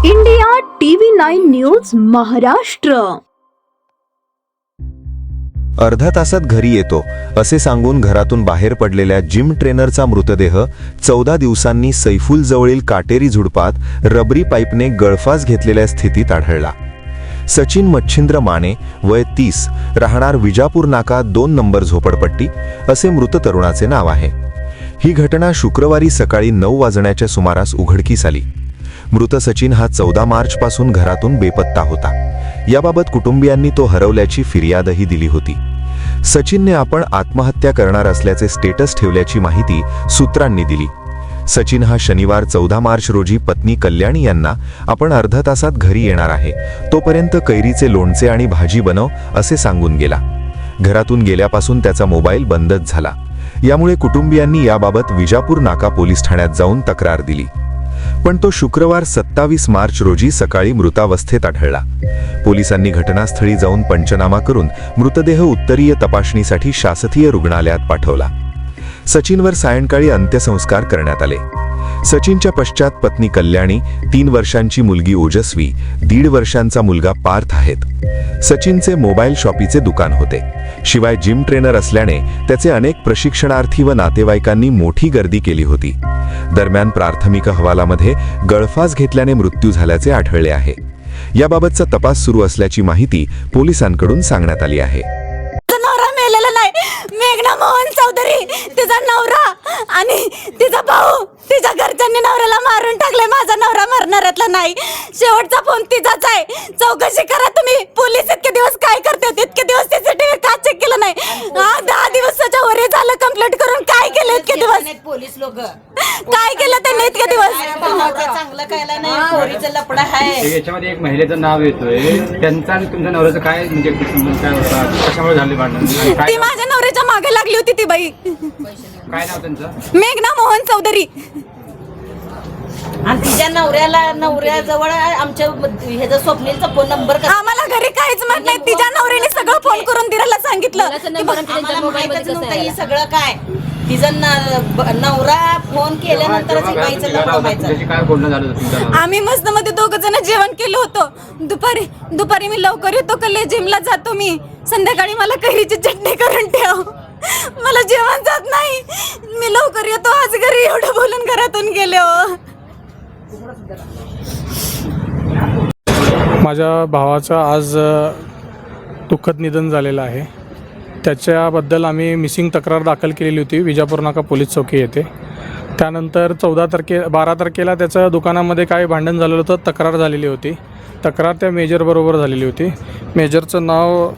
India TV 9 news Maharashtra. अर्ध्या तासात घरी येतो असे सांगून घरातून बाहेर पडलेल्या जिम ट्रेनरचा मृतदेह 14 दिवसांनी सैफुल जवळील काटेरी झुडपात रबरी पाईपने गळफास घेतलेल्या स्थितीत आढळला. सचिन मच्छिंद्र माने, वय 30, राहणार विजापूर नाका 2 नंबर झोपडपट्टी असे मृत तरुणाचे नाव आहे. ही घटना शुक्रवारी सकाळी 9 वाजण्याच्या सुमारास उघडकीस आली. मृत सचिन हा 14 मार्च पासून घरातून बेपत्ता होता. याबाबत कुटुंबियांनी तो हरवल्याची फिर्यादही दिली होती. सचिनने आपण आत्महत्या करणार असल्याचे स्टेटस ठेवल्याची माहिती सूत्रांनी दिली. सचिन हा शनिवार 14 मार्च रोजी पत्नी कल्याणी यांना आपण अर्ध्या तासात घरी येणार आहे, तोपर्यंत कैरीचे लोणचे आणि भाजी बनव असे सांगून गेला. घरातून गेल्यापासून त्याचा मोबाईल बंदच झाला. यामुळे कुटुंबियांनी याबाबत विजापूर नाका पोलीस ठाण्यात जाऊन तक्रार दिली. पण तो शुक्रवार 27 मार्च रोजी सकाळी मृतावस्थेत आढळला. पोलिसांनी घटनास्थळी जाऊन पंचनामा करून मृतदेह उत्तरीय तपासणीसाठी शासकीय रुग्णालयात पाठवला. सचिनवर सायंकाळी अंत्यसंस्कार करण्यात आले. सचिनच्या पश्चात पत्नी कल्याणी, 3 वर्षांची मुलगी ओजस्वी, 1.5 वर्षांचा मुलगा पार्थ आहेत. सचिनचे मोबाईल शॉपीचे दुकान होते. शिवाय जिम ट्रेनर असल्याने त्याचे अनेक प्रशिक्षणार्थी व नातेवाईकांनी मोठी गर्दी केली होती. दरम्यान प्राथमिक अहवालामध्ये गळफास घेतल्याने मृत्यू झाल्याचे आढळले आहे. याबाबतचा तपास सुरू असल्याची माहिती पोलिसांकडून सांगण्यात आली आहे. मेघना मोहन चौधरी, तिचा नवरा आणि तिचा भाऊ, तिच्या घरच्यांनी नवऱ्याला मारून टाकले. माझा नवरा मरणाऱ्यातला नाही. शेवटचा फोन तिचाच आहे. चौकशी करा तुम्ही. पोलीस इतके दिवस काय करते होते? इतके दिवस सीसीटीव्ही का चेक केलं नाही? 10 दिवसाच्या वर झालं कंप्लीट करून. काय केलं इतके दिवस? पोलीस लोक काय केलं त्यांनी इतके दिवस? चांगलं केलं नाही. पोरीचं लफडा आहे. याच्यामध्ये एक महिलेचं नाव येतोय. त्यांचा आणि तुमच्या नवऱ्याचं काय म्हणजे काय होता? कशामुळे झाले भांडण? ती माझ्या नवऱ्याच्या मागे लागली होती ती बाई. काय नाव त्यांचं? मेघना मोहन चौधरी. आणि तिच्या नवऱ्याजवळ आमच्या ह्याचा स्वप्नीलचा फोन नंबर आम्हाला घरी काहीच माहित नाही. तिच्या नवऱ्याने सगळं फोन करून दिराला सांगितलं. हे सगळं काय तिचा नवरा फोन केल्यानंतरच बाईचं लग्न व्हायचं. काय बोलणं झालं तुमचं? आम्ही मस्त मध्ये 2 जण जेवण केलं होतं. दुपारी मी लवकर येतो, कल्ले जिमला जातो मी. संध्याकाळी मला कैरीची चटणी करून ठेव. मला जेवण जात नाही. मी लवकर येतो आज घरी. एवढं बोलून घरातून गेले. माझ्या भावाचं आज दुःखद निधन झालेलं आहे. त्याच्याबद्दल आम्ही मिसिंग तक्रार दाखल केलेली होती विजापूर नाका पोलीस चौकी येथे. त्यानंतर 12 तारखेला त्याच्या दुकानामध्ये काय भांडण झालेलं होतं, तक्रार झालेली होती. तक्रार त्या मेजरबरोबर झालेली होती. मेजरचं नाव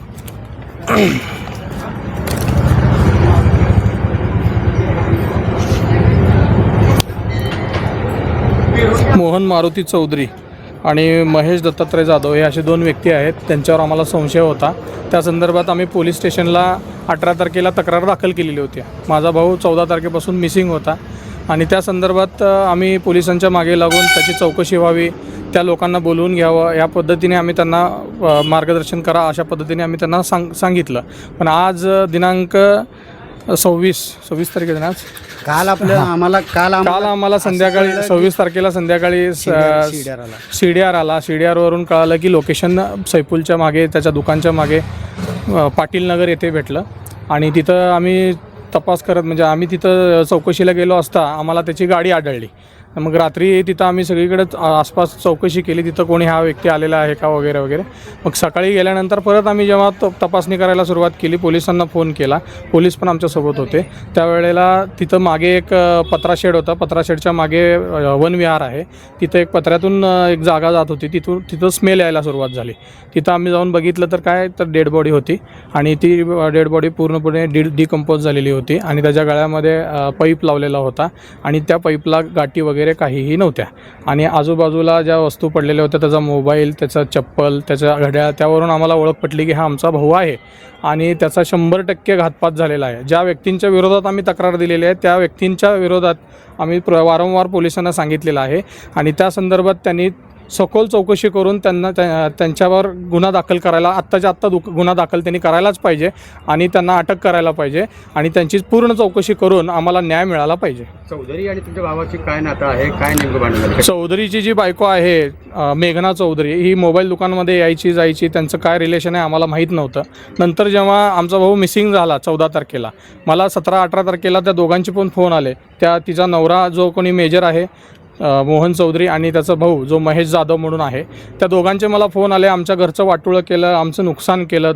मोहन मारुती चौधरी आणि महेश दत्तात्रय जाधव हे असे 2 व्यक्ती आहेत. त्यांच्यावर आम्हाला संशय होता. त्या संदर्भात आम्ही पोलीस स्टेशनला 18 तारखेला तक्रार दाखल केलेली होती. माझा भाऊ 14 तारखेपासून मिसिंग होता आणि त्या संदर्भात आम्ही पोलिसांच्या मागे लागून त्याची चौकशी व्हावी, त्या लोकांना बोलवून घ्यावं, या पद्धतीने आम्ही त्यांना मार्गदर्शन करा अशा पद्धतीने आम्ही त्यांना सांगितलं. पण आज दिनांक 26 तारखेला काल आम्हाला संध्याकाळी 26 तारखेला संध्याकाळी CDR आला. CDRवरून कळालं की लोकेशन सैफुलच्या मागे, त्याच्या दुकानच्या मागे पाटील नगर येथे भेटलं. आणि तिथं आम्ही तपास करत म्हणजे आम्ही तिथं चौकशीला गेलो असता आम्हाला त्याची गाडी आढळली. मग रात्री तिथं आम्ही सगळीकडे आसपास चौकशी केली, तिथं कोणी हा व्यक्ती आलेला आहे का वगैरे वगैरे. मग सकाळी गेल्यानंतर परत आम्ही जेव्हा तपासणी करायला सुरुवात केली, पोलिसांना फोन केला. पोलीस पण आमच्यासोबत होते. त्यावेळेला तिथं मागे एक पत्रा शेड होता. पत्रा शेडच्या मागे वनविहार आहे. तिथं एक पत्र्यातून एक जागा जात होती. तिथं स्मेल यायला सुरुवात झाली. तिथं आम्ही जाऊन बघितलं तर डेड बॉडी होती आणि ती डेड बॉडी पूर्णपणे डिकम्पोज झालेली होती आणि त्याच्या गळ्यामध्ये पाईप लावलेला होता आणि त्या पाईपला गाठी वगैरे काहीही नव्हत्या. आणि आजूबाजूला ज्या वस्तू पडलेल्या होत्या, त्याचा मोबाईल, त्याचा चप्पल, त्याच्या घड्याळ, त्यावरून आम्हाला ओळख पटली की हा आमचा भाऊ आहे आणि त्याचा 100% घातपात झालेला आहे. ज्या व्यक्तींच्या विरोधात आम्ही तक्रार दिलेली आहे त्या व्यक्तींच्या विरोधात आम्ही वारंवार पोलिसांना सांगितलेलं आहे आणि त्या संदर्भात त्यांनी सखोल चौकशी करून त्यांच्यावर गुन्हा दाखल करायला आत्ताच्या आत्ता गुन्हा दाखल त्यांनी करायलाच पाहिजे आणि त्यांना अटक करायला पाहिजे आणि त्यांची पूर्ण चौकशी करून आम्हाला न्याय मिळाला पाहिजे. चौधरी आणि तुमच्या भावाची काय नातं आहे, काय नेमकं भांडण झालं? चौधरीची जी बायको आहे मेघना चौधरी, ही मोबाईल दुकानमध्ये यायची जायची, त्यांचं काय रिलेशन आहे आम्हाला माहीत नव्हतं. नंतर जेव्हा आमचा भाऊ मिसिंग झाला 14 तारखेला, मला 17-18 तारखेला त्या दोघांचे पण फोन आले. तिचा नवरा जो कोणी मेजर आहे मोहन चौधरी आणि त्याचा भाऊ जो महेश जाधव म्हणून आहे, त्या दोघांचे मला फोन आले. आमच्या घरचं वाटोळं केलं, आमचं नुकसान केलं,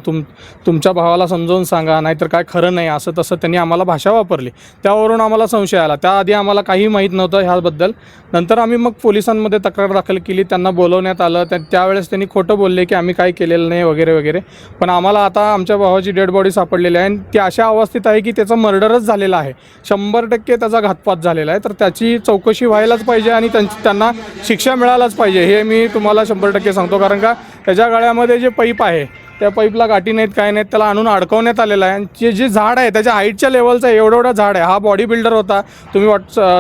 तुमच्या भावाला समजावून सांगा, नाहीतर काय खरं नाही, असं तसं त्यांनी आम्हाला भाषा वापरली. त्यावरून आम्हाला संशय आला. त्याआधी आम्हाला काही माहीत नव्हतं ह्याबद्दल. नंतर आम्ही मग पोलिसांमध्ये तक्रार दाखल केली, त्यांना बोलवण्यात आलं. त्यावेळेस त्यांनी खोटं बोलले की आम्ही काय केलेलं नाही वगैरे वगैरे. पण आम्हाला आता आमच्या भावाची डेड बॉडी सापडलेली आहे आणि ती अशा अवस्थेत आहे की त्याचा मर्डरच झालेला आहे, 100% त्याचा घातपात झालेला आहे. तर त्याची चौकशी व्हायलाच पाहिजे आणि त्यांना शिक्षा मिळायलाच पाहिजे, हे मी तुम्हाला 100% सांगतो. कारण का त्याच्या गळ्यामध्ये जे पाईप आहे त्या पाईपला गाठी नाहीत, काय नाहीत, त्याला आणून अडकवण्यात आलेलं आहे. आणि जे झाड आहे त्याच्या हाईटच्या लेवलचं एवढं झाड आहे. हा बॉडी बिल्डर होता, तुम्ही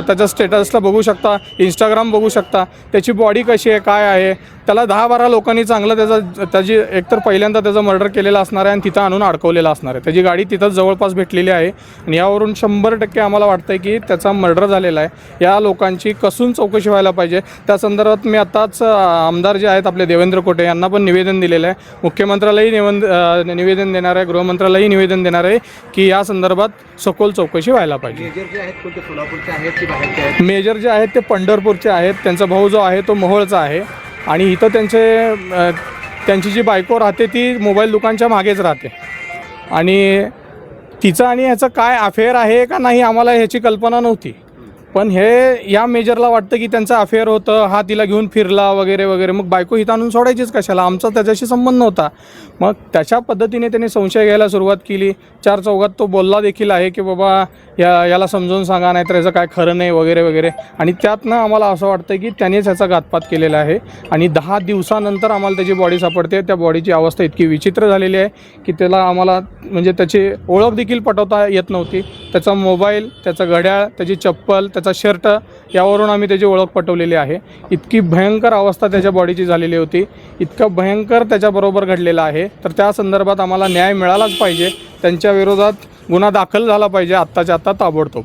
त्याच्या स्टेटसला बघू शकता, इंस्टाग्राम बघू शकता, त्याची बॉडी कशी आहे काय आहे. त्याला 10-12 लोकांनी चांगलं त्याची एकतर पहिल्यांदा त्याचं मर्डर केलेलं असणार आहे आणि तिथं आणून अडकवलेलं असणार आहे. त्याची गाडी तिथंच जवळपास भेटलेली आहे आणि यावरून 100% आम्हाला वाटतं आहे की त्याचा मर्डर झालेला आहे. या लोकांची कसून चौकशी व्हायला पाहिजे. त्या संदर्भात मी आत्ताच आमदार जे आहेत आपले देवेंद्र कोटे यांना पण निवेदन दिलेलं आहे. मुख्यमंत्र्यालाही निवेदन देणार आहे, गृहमंत्र्यालाही निवेदन देणार आहे की या संदर्भात सखोल चौकशी व्हायला पाहिजे. मेजर जे आहेत कोणते सोलापूरचे आहेत की बाहेरचे आहेत? मेजर जे आहेत ते पंढरपूरचे आहेत. त्यांचा भाऊ जो आहे तो मोहोळचा आहे आणि इथं त्यांची जी बायको राहते ती मोबाईल दुकानच्या मागेच राहते आणि तिचं आणि ह्याचं काय अफेअर आहे का नाही आम्हाला ह्याची कल्पना नव्हती. पण या मेजरला वाटतं की त्यांचं अफेअर होतं, हा तिला घेऊन फिरला वगैरे वगैरे. मग बायको इथं आणून सोडायचीच कशाला, आमचा त्याच्याशी संबंध नव्हता. मग त्याच्या पद्धतीने त्यांनी संशय घ्यायला सुरुवात केली. 4 चौघात तो बोलला देखील आहे की बाबा याला समजावून सांगा, नाहीतर याचं काय खरं नाही वगैरे वगैरे. आणि त्यातनं आम्हाला असं वाटतं की त्यानेच ह्याचा घातपात केलेला आहे आणि 10 दिवसानंतर आम्हाला त्याची बॉडी सापडते. त्या बॉडीची अवस्था इतकी विचित्र झालेली आहे की त्याला आम्हाला म्हणजे त्याची ओळख देखील पटवता येत नव्हती. त्याचा मोबाईल, त्याचं घड्याळ, त्याची चप्पल, त्याचा शर्ट, यावरून आम्ही त्याची ओळख पटवलेली आहे. इतकी भयंकर अवस्था त्याच्या बॉडीची झालेली होती, इतकं भयंकर त्याच्याबरोबर घडलेलं आहे. तर त्या संदर्भात आम्हाला न्याय मिळालाच पाहिजे. त्यांच्या विरोधात गुन्हा दाखल झाला पाहिजे आत्ताच्या आत्ता ताबडतोब.